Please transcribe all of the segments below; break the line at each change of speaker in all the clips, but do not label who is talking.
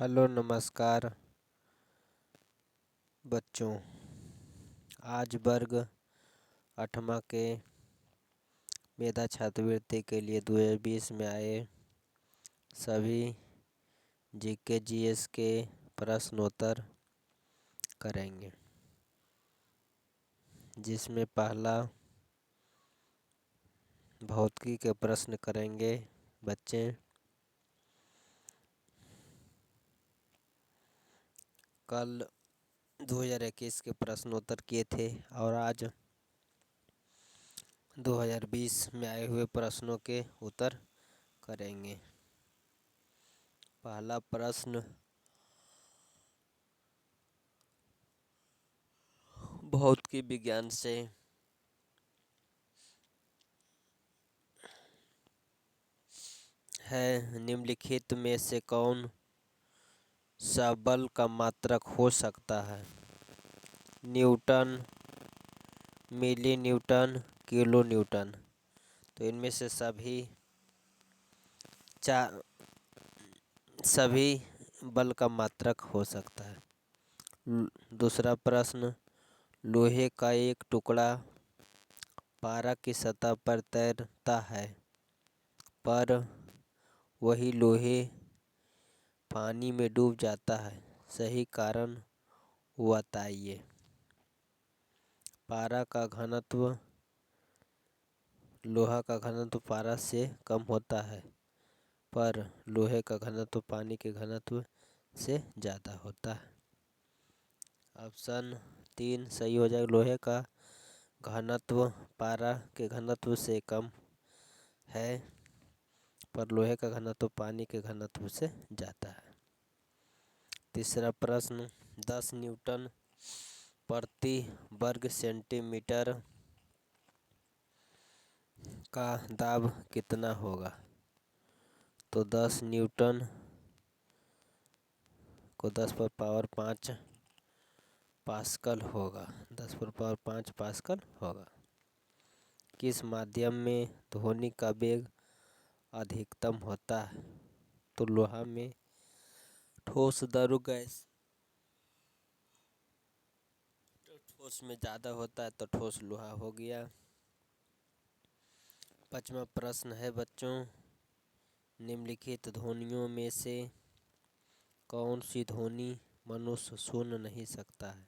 Hello नमस्कार बच्चों। आज वर्ग 8वां के मेधा छात्रवृत्ति के लिए 2020 में आए सभी जीके जीएस के प्रश्नोत्तर करेंगे, जिसमें पहला भौतिकी के प्रश्न करेंगे बच्चे। कल 2021 के प्रश्नोत्तर किए थे और आज 2020 में आए हुए प्रश्नों के उत्तर करेंगे। पहला प्रश्न भौतिकी विज्ञान से है, निम्नलिखित में से कौन सा बल का मात्रक हो सकता है? न्यूटन, मिली न्यूटन, किलो न्यूटन। तो इनमें से सभी बल का मात्रक हो सकता है। दूसरा प्रश्न, लोहे का एक टुकड़ा पारा की सतह पर तैरता है, पर वही लोहे पानी में डूब जाता है, सही कारण बताइए। पारा का घनत्व, लोहा का घनत्व पारा से कम होता है, पर लोहे का घनत्व पानी के घनत्व से ज़्यादा होता है। ऑप्शन 3 सही हो जाएगा। लोहे का घनत्व पारा के घनत्व से कम है, पर लोहे का घनत्व पानी के घनत्व से ज़्यादा है। तीसरा प्रश्न, 10 न्यूटन प्रति वर्ग सेंटीमीटर का दाब कितना होगा? तो 10 न्यूटन को 10 पर पावर 5 पास्कल होगा। 10 पर पावर 5 पास्कल होगा। किस माध्यम में ध्वनि का वेग अधिकतम होता है? तो लोहा में। ठोस द्रव गैस, तो ठोस में ज़्यादा होता है, तो ठोस लोहा हो गया। 5वां प्रश्न है बच्चों, निम्नलिखित ध्वनियों में से कौन सी ध्वनि मनुष्य सुन नहीं सकता है?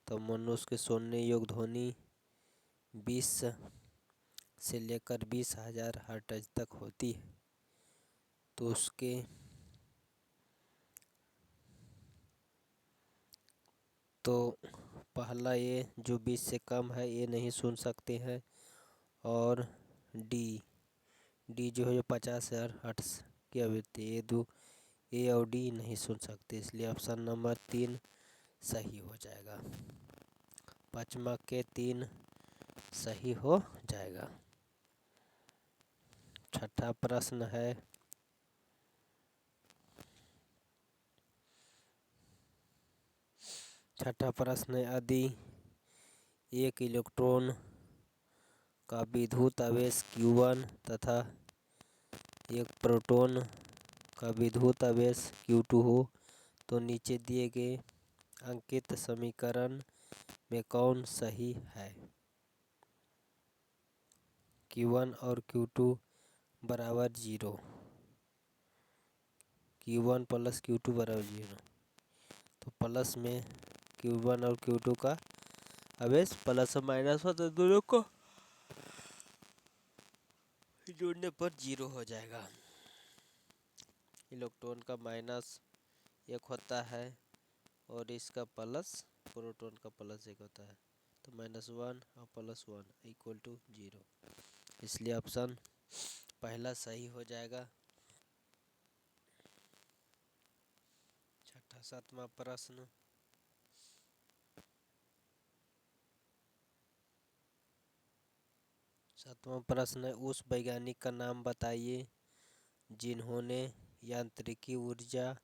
तो मनुष्य के सुनने योग्य ध्वनि 20 से लेकर 20,000 हर्ट्ज तक होती है। तो उसके तो पहला ये जो 20 से कम है ये नहीं सुन सकते हैं, और डी जो है 50,000 हर्ट्ज की आवृत्ति, ए और डी नहीं सुन सकते, इसलिए ऑप्शन नंबर 3 सही हो जाएगा। 5वां के 3 सही हो जाएगा। छठा प्रश्न है, यदि एक इलेक्ट्रॉन का विद्युत आवेश Q1 तथा एक प्रोटॉन का विद्युत आवेश Q2 हो, तो नीचे दिए गए अंकित समीकरण में कौन सही है? Q1 और Q2 बराबर 0, Q1 प्लस Q2 बराबर 0। तो प्लस में Q1 और Q2 का आवेश प्लस और माइनस होता है, दोनों को जोड़ने पर 0 हो जाएगा। इलेक्ट्रॉन का -1 होता है और इसका प्लस, प्रोटॉन का +1 होता है, तो -1 और +1 इक्वल टू 0, इसलिए ऑप्शन पहला सही हो जाएगा। छठा 7वां प्रश्न, है उस वैज्ञानिक का नाम बताइए जिन्होंने यांत्रिकी ऊर्जा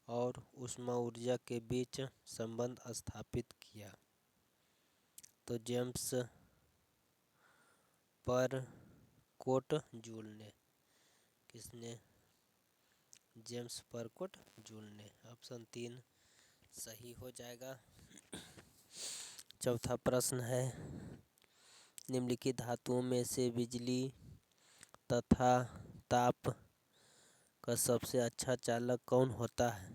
और ऊष्मा ऊर्जा के बीच संबंध स्थापित किया। तो जेम्स पर कोट जूल ने, किसने? जेम्स परकोट जूल ने। ऑप्शन 3 सही हो जाएगा। चौथा प्रश्न है, निम्नलिखित धातुओं में से बिजली तथा ताप का सबसे अच्छा चालक कौन होता है?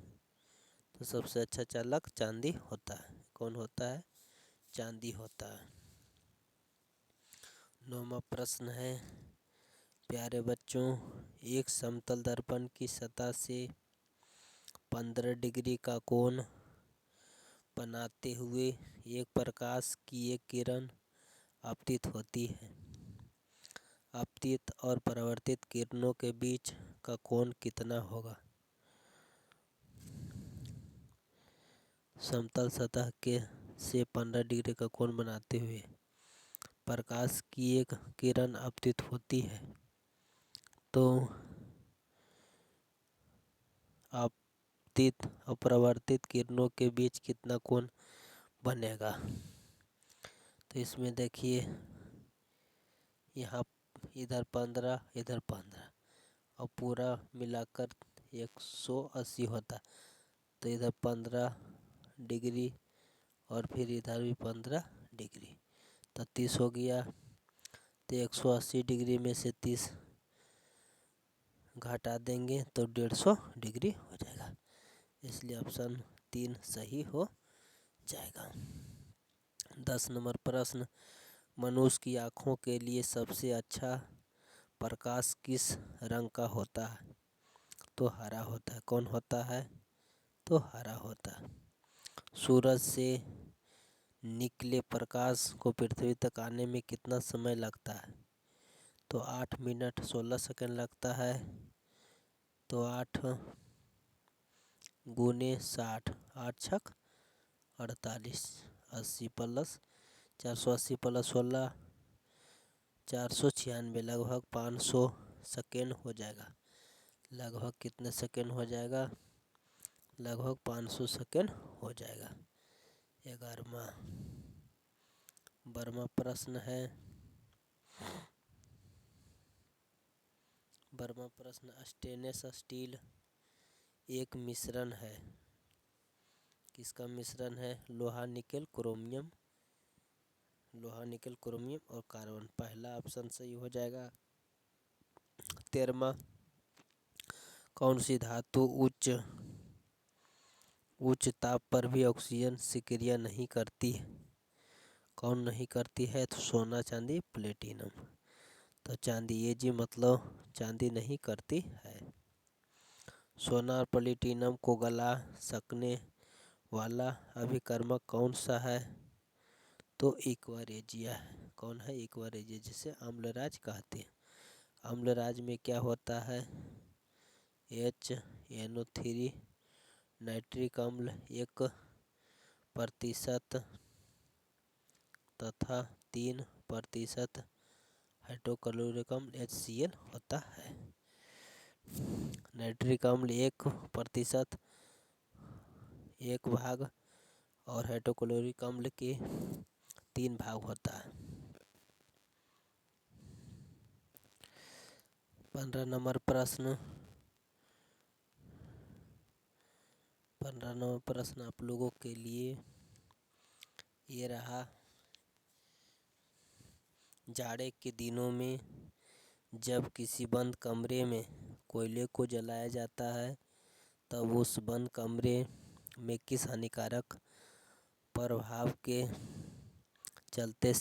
तो सबसे अच्छा चालक चांदी होता है। कौन होता है? चांदी होता है। 9वां प्रश्न है, प्यारे बच्चों, एक समतल दर्पण की सतह से 15 डिग्री का कोण बनाते हुए एक प्रकाश की एक किरण आपतित होती है। आपतित और परावर्तित किरणों के बीच का कोण कितना होगा? समतल सतह के से 15 डिग्री का कोण बनाते हुए प्रकाश की एक किरण आपतित होती है, तो आपतित और परावर्तित किरणों के बीच कितना कोण बनेगा? तो इसमें देखिए, यहाँ इधर 15 इधर 15 और पूरा मिलाकर 180 होता, तो इधर 15 डिग्री और फिर इधर भी 15 डिग्री, तो 30 हो गया। तो 180 डिग्री में से 30 घटा देंगे तो 150 डिग्री हो जाएगा। इसलिए ऑप्शन 3 सही हो जाएगा। 10 नंबर प्रश्न, मनुष्य की आँखों के लिए सबसे अच्छा प्रकाश किस रंग का होता है? तो हरा होता है। कौन होता है? तो हरा होता है। सूरज से निकले प्रकाश को पृथ्वी तक आने में कितना समय लगता है? तो 8 मिनट 16 सेकंड लगता है। तो 8 गुने 60, 8 छक 48, 80 प्लस 480 प्लस 16, 496, लगभग 500 सेकेंड हो जाएगा। लगभग कितने सेकेंड हो जाएगा? लगभग 500 सेकेंड हो जाएगा। 12वां प्रश्न है, 12वां प्रश्न, स्टेनलेस स्टील एक मिश्रण है। किसका मिश्रण है? लोहा निकेल क्रोमियम, लोहा निकेल क्रोमियम और कार्बन। पहला ऑप्शन सही हो जाएगा। 13वां, कौन सी धातु उच्च ताप पर भी ऑक्सीजन से क्रिया नहीं करती है? कौन नहीं करती है? तो सोना, चांदी, प्लेटिनम। तो चांदी, ये जी मतलब चांदी नहीं करती है। सोना और प्लेटिनम को गला सकने वाला अभिकर्मक कौन सा है? तो एक्वारेजिया है। कौन है? एक्वारेजिया, जिसे अम्लराज कहते हैं। अम्लराज में क्या होता है? HNO3 नाइट्रिक अम्ल 1% तथा 3% हाइड्रोक्लोरिक अम्ल HCl होता है। नाइट्रिक अम्ल 1% 1 भाग और हाइड्रोक्लोरिक अम्ल के 3 भाग होता है। 15 नंबर प्रश्न, 15 नंबर प्रश्न आप लोगों के लिए ये रहा। जाड़े के दिनों में जब किसी बंद कमरे में कोयले को जलाया जाता है, तब उस बंद कमरे में किस हानिकारक प्रभाव के चलते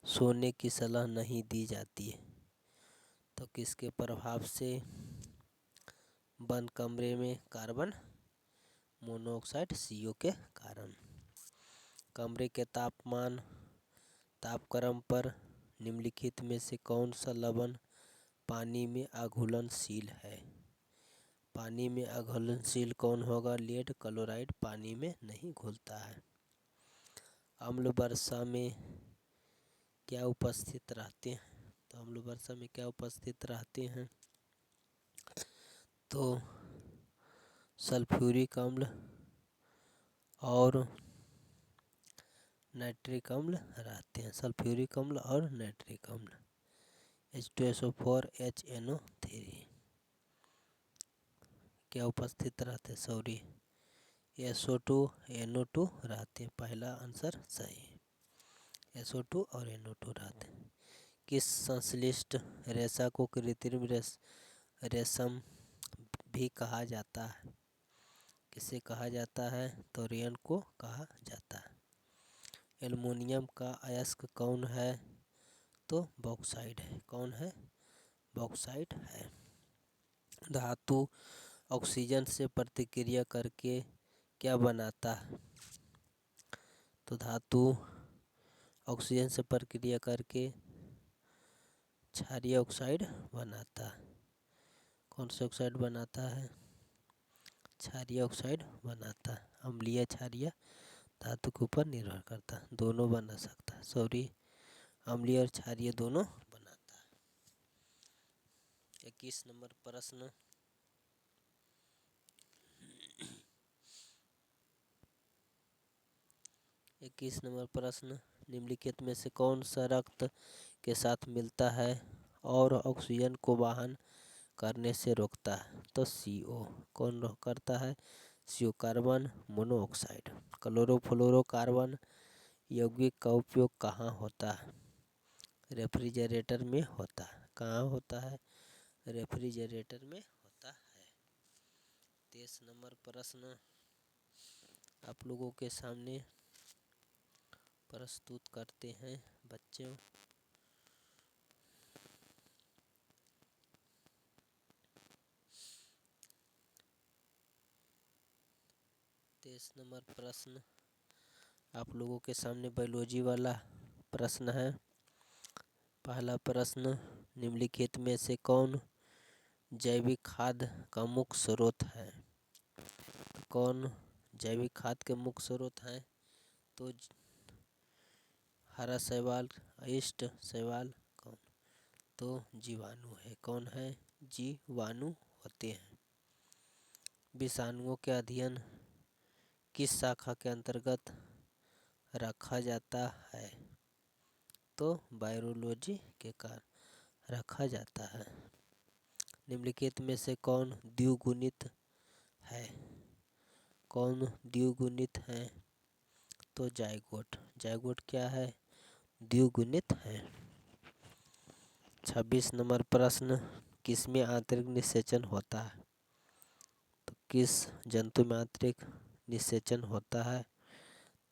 सोने की सलाह नहीं दी जाती है? तो किसके प्रभाव से? बंद कमरे में कार्बन मोनोऑक्साइड CO के कारण। कमरे के तापक्रम पर निम्नलिखित में से कौन सा लवण पानी में अघुलनशील है? पानी में अघुलनशील कौन होगा? लेड क्लोराइड पानी में नहीं घुलता है। अम्ल वर्षा में क्या उपस्थित रहते हैं? तो अम्ल वर्षा में क्या उपस्थित रहते हैं? तो सल्फ्यूरिक अम्ल और नाइट्रिक अम्ल रहते हैं। सल्फ्यूरिक अम्ल और नाइट्रिक अम्ल, H2SO4 HNO3। क्या उपस्थित रहते? सॉरी, SO2 NO2 रहते। पहला आंसर सही है, SO2 और NO2 रहते। किस संश्लिष्ट रेशा को कृत्रिम रेशम भी कहा जाता है? किसे कहा जाता है? तो रेयन को कहा जाता है। एल्युमिनियम का अयस्क कौन है? तो बॉक्साइट है। कौन है? बॉक्साइट है। धातु ऑक्सीजन से प्रतिक्रिया करके क्या बनाता है? तो धातु ऑक्सीजन से प्रतिक्रिया करके क्षारीय ऑक्साइड बनाता है। कौन सा ऑक्साइड बनाता है? क्षारीय ऑक्साइड बनाता है। अम्लीय क्षारीय धातु के ऊपर निर्भर करता है, दोनों बना सकता है। सॉरी, अम्लीय और क्षारीय दोनों बनाता है। 21 नंबर प्रश्न। निम्नलिखित में से कौन सा रक्त के साथ मिलता है और ऑक्सीजन को वहन करने से रोकता है? तो CO। कौन करता है? CO, carbon monoxide. क्लोरोफ्लोरोकार्बन यौगिक का उपयोग कहाँ होता है? रेफ्रिजरेटर में होता है। कहाँ होता है? रेफ्रिजरेटर में होता है। 23 नंबर प्रश्न आप लोगों के सामने प्रस्तुत करते हैं बच्चों। तेईस नंबर प्रश्न आप लोगों के सामने बायोलॉजी वाला प्रश्न है। पहला प्रश्न, निम्नलिखित में से कौन जैविक खाद का मुख्य स्रोत है? तो कौन जैविक खाद के मुख्य स्रोत हैं? तो हरा शैवाल, ईस्ट शैवाल। कौन? तो जीवाणु है। कौन है? जीवाणु होते हैं। विषाणुओं के अध्ययन किस शाखा के अंतर्गत रखा जाता है? तो वायरोलॉजी के कारण रखा जाता है। निम्नलिखित में से कौन द्विगुणित है? कौन द्विगुणित है? तो जाइगोट। जाइगोट क्या है? द्विगुणित है। 26 नंबर प्रश्न, किसमें आंतरिक निषेचन होता है? तो किस जंतु में आंतरिक निषेचन होता है?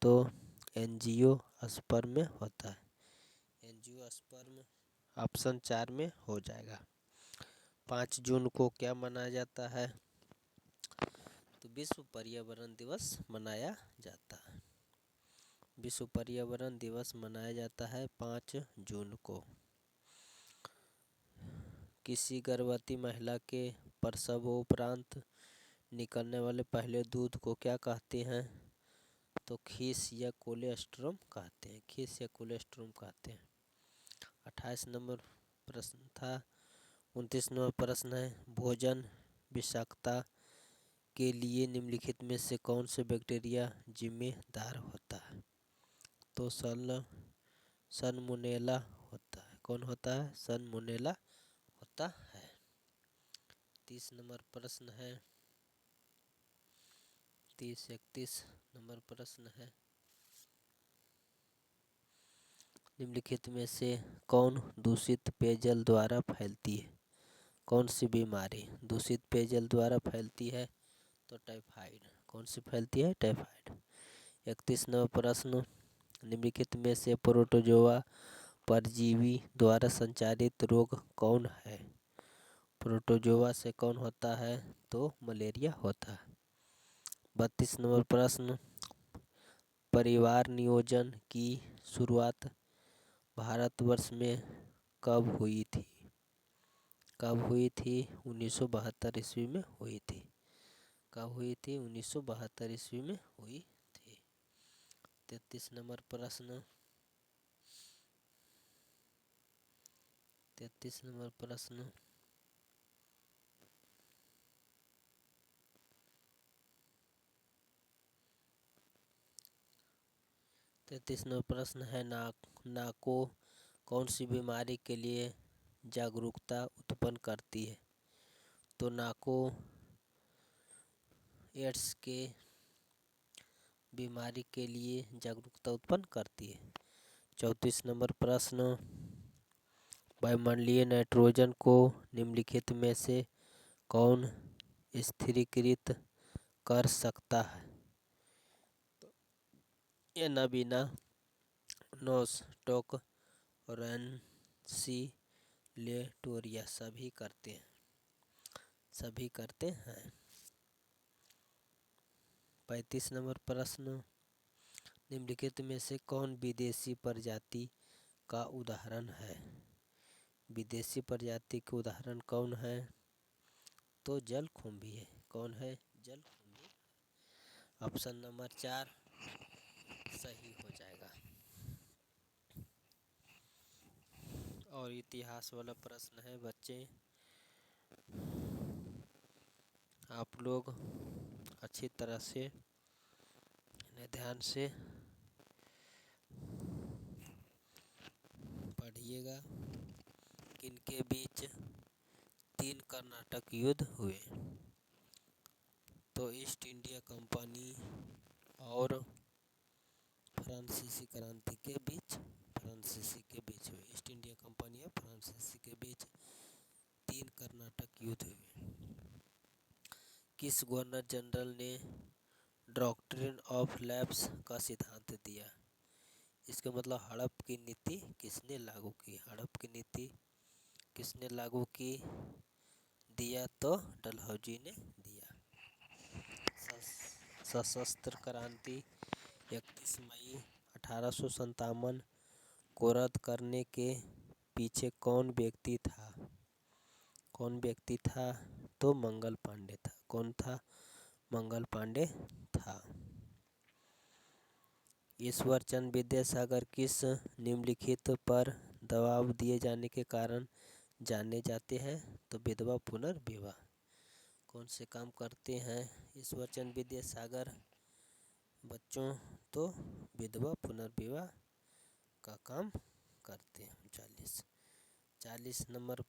तो एंजियोस्पर्म में होता है। एंजियोस्पर्म ऑप्शन 4 में हो जाएगा। 5 जून को क्या मनाया जाता है? तो विश्व पर्यावरण दिवस मनाया जाता है। विश्व पर्यावरण दिवस मनाया जाता है 5 जून को। किसी गर्भवती महिला के प्रसवोपरांत निकलने वाले पहले दूध को क्या कहते हैं? तो खीस या कोलेस्ट्रम कहते हैं। खीस या कोलेस्ट्रम कहते हैं। 28 नंबर प्रश्न था। 29 नंबर प्रश्न है, भोजन विषाक्तता के लिए निम्नलिखित में से कौन से बैक्टीरिया जिम्मेदार होता है? तो सल्मोनेला होता है। कौन होता है? सल्मोनेला होता है। 30 नंबर प्रश्न है। 31 नंबर प्रश्न है, निम्नलिखित में से कौन दूषित पेयजल द्वारा फैलती है? कौन सी बीमारी दूषित पेयजल द्वारा फैलती है? तो टाइफाइड। कौन सी फैलती है? टाइफाइड। 31 नंबर प्रश्न, निम्नलिखित में से प्रोटोजोआ परजीवी द्वारा संचारित रोग कौन है? प्रोटोजोआ से कौन होता है? तो मलेरिया होता है। 32 नंबर प्रश्न, परिवार नियोजन की शुरुआत भारतवर्ष में कब हुई थी? कब हुई थी? 1972 ईस्वी में हुई थी। कब हुई थी? 1972 ईस्वी में हुई थी। 33 नंबर प्रश्न 33 नंबर प्रश्न, 33 नंबर प्रश्न है, नाको कौन सी बीमारी के लिए जागरूकता उत्पन्न करती है? तो नाको एड्स के बीमारी के लिए जागरूकता उत्पन्न करती है। 34 नंबर प्रश्न, वायुमंडलीय नाइट्रोजन को निम्नलिखित में से कौन स्थिरीकृत कर सकता है? एनाबीना, नोस, टोकरेंसी, लेटोरिया सभी करते हैं। 35 नंबर प्रश्न, निम्नलिखित में से कौन विदेशी प्रजाति का उदाहरण है? विदेशी प्रजाति के उदाहरण कौन है? तो जलकुंभी है। कौन है? जलकुंभी। ऑप्शन नंबर 4 सही हो जाएगा। और इतिहास वाला प्रश्न है बच्चे, आप लोग अच्छी तरह से इन्हें ध्यान से पढ़िएगा। किनके बीच 3 कर्नाटक युद्ध हुए? तो ईस्ट इंडिया कंपनी और फ्रांसीसी क्रांति के बीच हुए। ईस्ट इंडिया कंपनी और फ्रांसीसी के बीच 3 कर्नाटक युद्ध हुए। किस गवर्नर जनरल ने डॉक्ट्रिन ऑफ लैप्स का सिद्धांत दिया? इसका मतलब हड़प की नीति किसने लागू की? हड़प की नीति किसने लागू की? दिया तो डलहौजी ने दिया। सशस्त्र क्रांति 31 मई 1857 को रद्द करने के पीछे कौन व्यक्ति था? तो मंगल पांडे था। कौन था? मंगल पांडे था। ईश्वर चंद्र विद्यासागर किस निम्नलिखित पर दबाव दिए जाने के कारण जाने जाते हैं? तो विधवा पुनर्विवाह। कौन से काम करते हैं ईश्वर चंद्र विद्यासागर बच्चों? तो विधवा पुनर्विवाह का काम करते हैं। 40 नंबर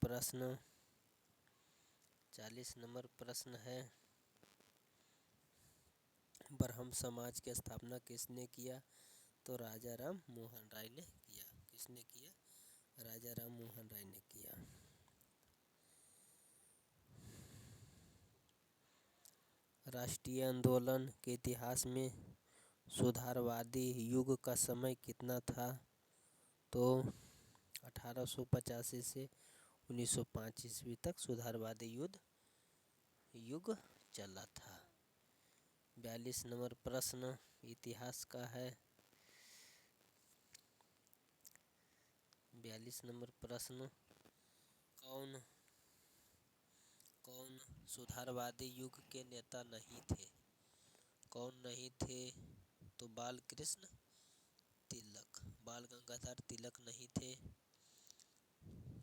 प्रश्न है, ब्रह्म समाज की स्थापना किसने किया? तो राजा राम मोहन राय ने किया। किसने किया? राजा राम मोहन राय ने किया। राष्ट्रीय आंदोलन के इतिहास में सुधारवादी युग का समय कितना था? तो 1885 से 1905 ईस्वी तक सुधारवादी युग चला था। 42 नंबर प्रश्न इतिहास का है। 42 नंबर प्रश्न, कौन सुधारवादी युग के नेता नहीं थे? कौन नहीं थे? तो बाल गंगाधर तिलक नहीं थे।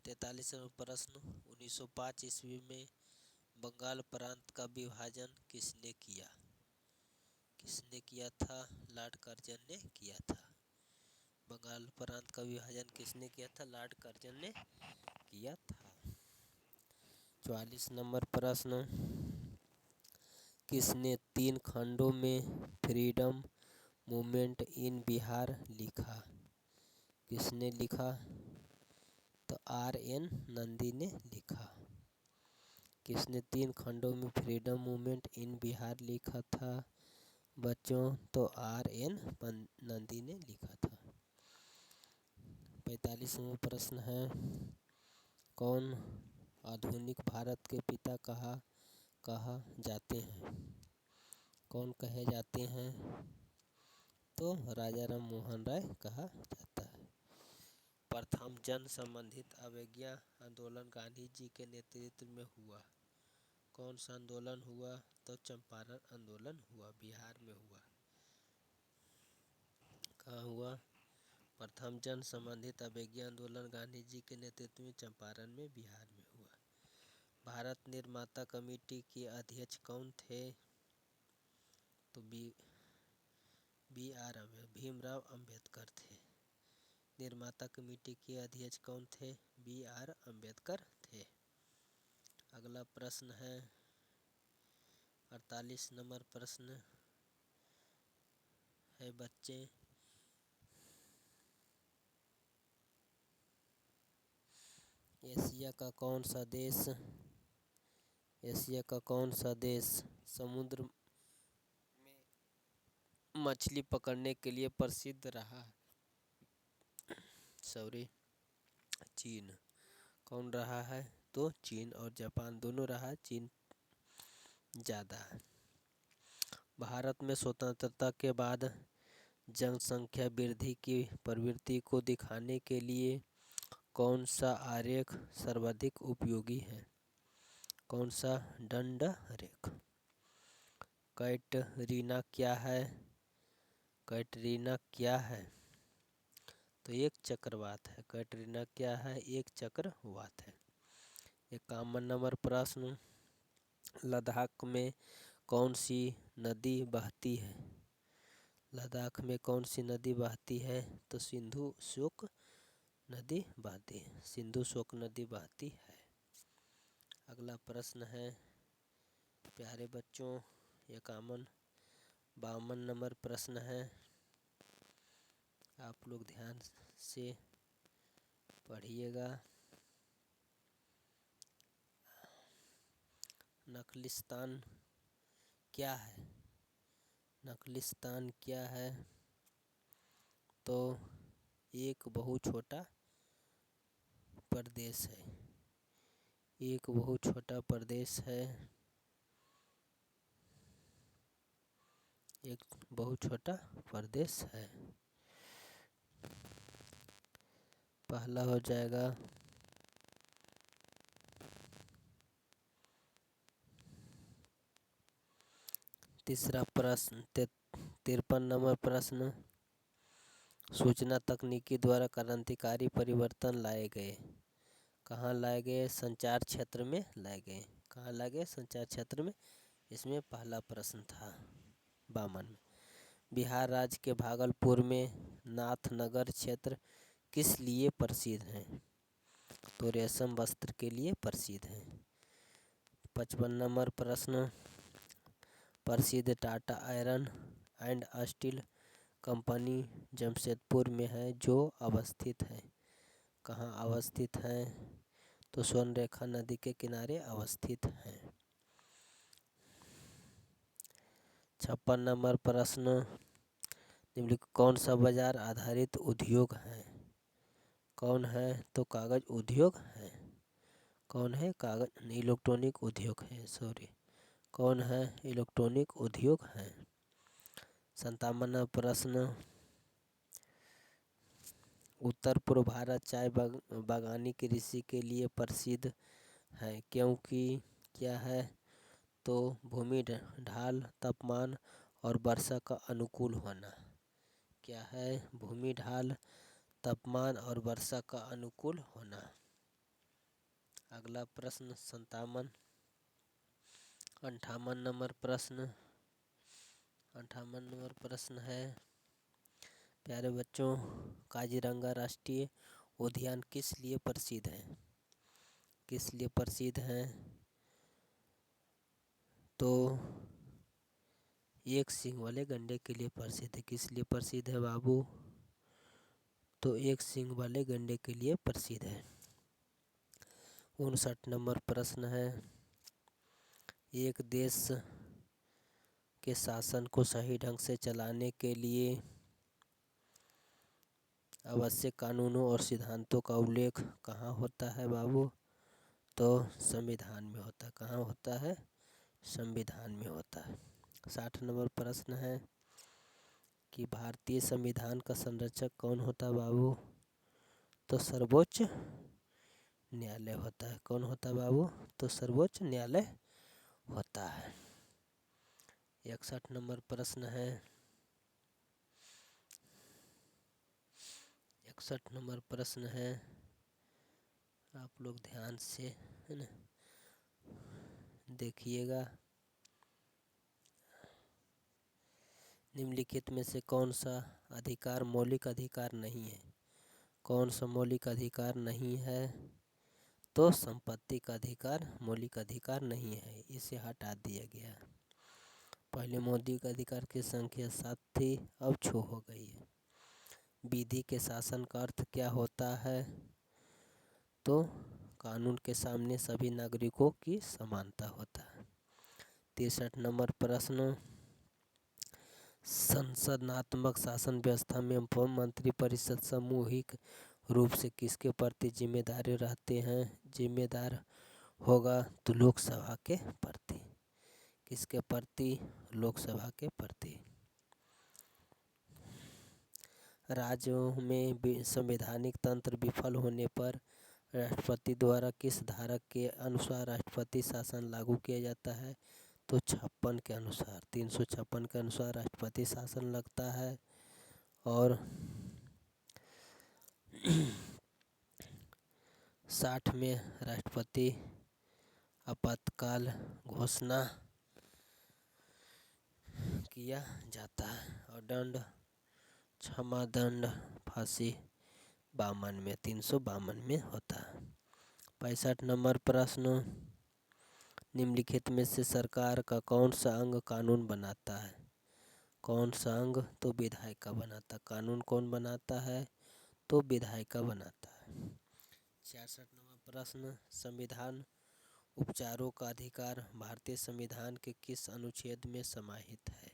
43 नंबर प्रश्न, 1905 ईस्वी में बंगाल प्रांत का विभाजन किसने किया? किसने किया था? लॉर्ड कर्जन ने किया था। बंगाल प्रांत का विभाजन किसने किया था? लॉर्ड कर्जन ने किया था। 44 नंबर प्रश्न, किसने 3 खंडों में फ्रीडम मूवमेंट इन बिहार लिखा? किसने लिखा? तो R.N. नंदी ने लिखा। किसने 3 खंडों में फ्रीडम मूवमेंट इन बिहार लिखा था बच्चों? तो R.N. नंदी ने लिखा था। 45वां प्रश्न है, कौन आधुनिक भारत के पिता कहा जाते हैं? कौन कहे जाते हैं? तो राजा राम मोहन राय कहा जाता है। प्रथम जन संबंधित अवज्ञा आंदोलन गांधी जी के नेतृत्व में हुआ। कौन सा आंदोलन हुआ? तो चंपारण आंदोलन हुआ, बिहार में हुआ। कहाँ हुआ? प्रथम जन संबंधित अवज्ञा आंदोलन गांधी जी के नेतृत्व में चंपारण में, बिहार में हुआ। भारत निर्माता कमेटी के अध्यक्ष कौन थे? तो भीमराव अंबेडकर थे। निर्माता कमेटी के अध्यक्ष कौन थे? B.R. अम्बेडकर थे। अगला प्रश्न है 48 नंबर प्रश्न है बच्चे, एशिया का कौन सा देश समुद्र में मछली पकड़ने के लिए प्रसिद्ध रहा है? चीन। कौन रहा है? तो चीन और जापान दोनों रहा है, चीन ज़्यादा है। भारत में स्वतंत्रता के बाद जनसंख्या वृद्धि की प्रवृत्ति को दिखाने के लिए कौन सा आरेख सर्वाधिक उपयोगी है? कौन सा? दंड रेख। कैटरीना क्या है? कैटरीना क्या है? तो एक चक्रवात है। कैटरीना क्या है? एक चक्रवात है। 51 नंबर प्रश्न, लद्दाख में कौन सी नदी बहती है? लद्दाख में कौन सी नदी बहती है? तो सिंधु शुक नदी बहती है, सिंधु शुक नदी बहती है। अगला प्रश्न है प्यारे बच्चों 52 नंबर प्रश्न है, आप लोग ध्यान से पढ़िएगा। नखलिस्तान क्या है? नखलिस्तान क्या है? तो एक बहुत छोटा प्रदेश है। एक बहुत छोटा प्रदेश है। एक बहुत छोटा प्रदेश है। पहला हो जाएगा तीसरा प्रश्न 53 नंबर प्रश्न, सूचना तकनीकी द्वारा क्रांतिकारी परिवर्तन लाए गए। कहाँ लाए गए? संचार क्षेत्र में लाए गए। कहाँ लाए गए? संचार क्षेत्र में। इसमें पहला प्रश्न था 52 में। बिहार राज्य के भागलपुर में नाथनगर क्षेत्र किस लिए प्रसिद्ध है? तो रेशम वस्त्र के लिए प्रसिद्ध है। 55 नंबर प्रश्न, प्रसिद्ध Tata iron and steel company Jamshedpur में है जो अवस्थित है। कहाँ अवस्थित है? तो स्वर्णरेखा नदी के किनारे अवस्थित है। 56 नंबर प्रश्न, निम्नलिखित कौन सा बाजार आधारित उद्योग है? कौन है? तो कागज उद्योग है। कौन है? कागज इलेक्ट्रॉनिक उद्योग है, सॉरी। कौन है? इलेक्ट्रॉनिक उद्योग है। 57 प्रश्न, उत्तर पूर्व भारत चाय बागानी कृषि के लिए प्रसिद्ध है क्योंकि क्या है? तो भूमि ढाल, तापमान और वर्षा का अनुकूल होना। क्या है? भूमि ढाल, तापमान और वर्षा का अनुकूल होना। अगला प्रश्न 58 नंबर प्रश्न, 58 नंबर प्रश्न है प्यारे बच्चों, काजीरंगा राष्ट्रीय उद्यान किस लिए प्रसिद्ध है? किस लिए प्रसिद्ध है? तो एक सींग वाले गंडे के लिए प्रसिद्ध है। किस लिए प्रसिद्ध है बाबू? तो एक सींग वाले गंडे के लिए प्रसिद्ध है। 59 नंबर प्रश्न है, एक देश के शासन को सही ढंग से चलाने के लिए आवश्यक कानूनों और सिद्धांतों का उल्लेख कहाँ होता है बाबू? तो संविधान में होता है। कहाँ होता है? संविधान में होता है। 60 नंबर प्रश्न है कि भारतीय संविधान का संरक्षक कौन होता है बाबू? तो सर्वोच्च न्यायालय होता है। कौन होता है बाबू? तो सर्वोच्च न्यायालय होता है। 61 नंबर प्रश्न है, 61 नंबर प्रश्न है, आप लोग ध्यान से है ना देखिएगा। निम्नलिखित में से कौन सा अधिकार मौलिक अधिकार नहीं है? कौन सा मौलिक अधिकार नहीं है? तो संपत्ति का अधिकार मौलिक अधिकार नहीं है, इसे हटा दिया गया। पहले मोदी का अधिकार की संख्या 7 थी, अब 6 हो गई है। विधि के शासन का अर्थ क्या होता है? तो कानून के सामने सभी नागरिकों की समानता होता है। 63 नंबर प्रश्न, संसदनात्मक शासन व्यवस्था में मंत्री परिषद सामूहिक रूप से किसके प्रति जिम्मेदार रहते हैं? जिम्मेदार होगा तो लोकसभा के प्रति। किसके प्रति? लोकसभा के प्रति। राज्यों में संवैधानिक तंत्र विफल होने पर राष्ट्रपति द्वारा किस धारा के अनुसार राष्ट्रपति शासन लागू किया जाता है? तो 56 के अनुसार, 356 के अनुसार राष्ट्रपति शासन लगता है। और 60 में राष्ट्रपति आपातकाल घोषणा किया जाता है। और दंड, क्षमा दंड, फांसी 52 में, 352 में होता है। 65 नंबर प्रश्न, निम्नलिखित में से सरकार का कौन सा अंग कानून बनाता है? कौन सा अंग? तो विधायिका बनाता। कानून कौन बनाता है? तो विधायिका बनाता है। 66 नंबर प्रश्न, संविधान उपचारों का अधिकार भारतीय संविधान के किस अनुच्छेद में समाहित है?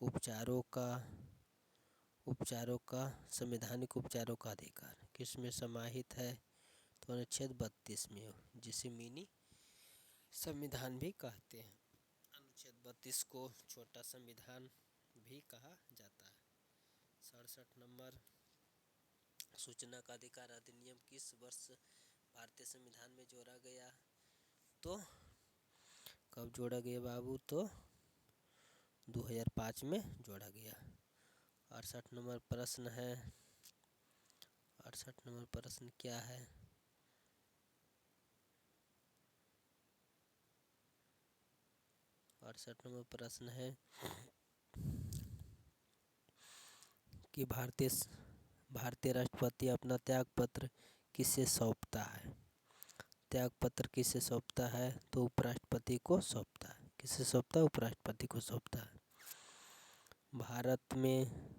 उपचारों का संवैधानिक उपचारों का अधिकार किस में समाहित है? तो अनुच्छेद 32 में, जिसे मिनी संविधान भी कहते हैं। अनुच्छेद 32 को छोटा संविधान भी कहा जाता है। 67 नंबर, सूचना का अधिकार अधिनियम किस वर्ष भारतीय संविधान में जोड़ा गया? तो कब जोड़ा गया बाबू? तो 2005 में जोड़ा गया। 68 नंबर प्रश्न है, 68 नंबर प्रश्न क्या है? 68 नंबर प्रश्न है कि भारतीय राष्ट्रपति अपना त्यागपत्र किसे सौंपता है? त्यागपत्र किसे सौंपता है? तो उपराष्ट्रपति को सौंपता है। किसे सौंपता है? उपराष्ट्रपति को सौंपता है। भारत में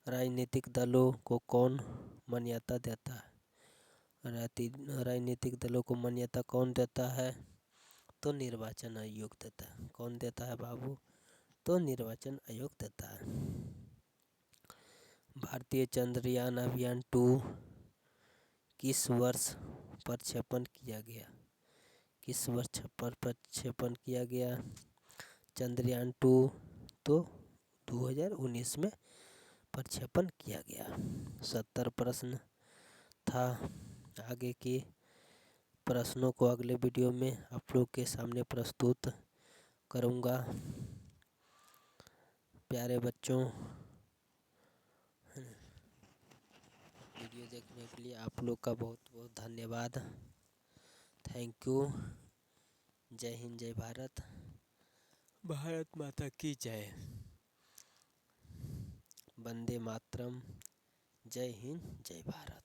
राजनीतिक दलों को कौन मान्यता देता है? राजनीतिक दलों को मान्यता कौन देता है? तो निर्वाचन आयोग देता है। कौन देता है बाबू? तो निर्वाचन आयोग देता है। भारतीय चंद्रयान अभियान 2 किस वर्ष प्रक्षेपण किया गया? किस वर्ष प्रक्षेपण किया गया? चंद्रयान 2 तो 2019 में प्रक्षेपण किया गया। 70 प्रश्न था। आगे के प्रश्नों को अगले वीडियो में आप लोग के सामने प्रस्तुत करूँगा। प्यारे बच्चों, वीडियो देखने के लिए आप लोग का बहुत बहुत धन्यवाद। Thank you. जय हिंद, जय भारत। भारत माता की जय। वंदे मातरम। जय हिंद, जय भारत।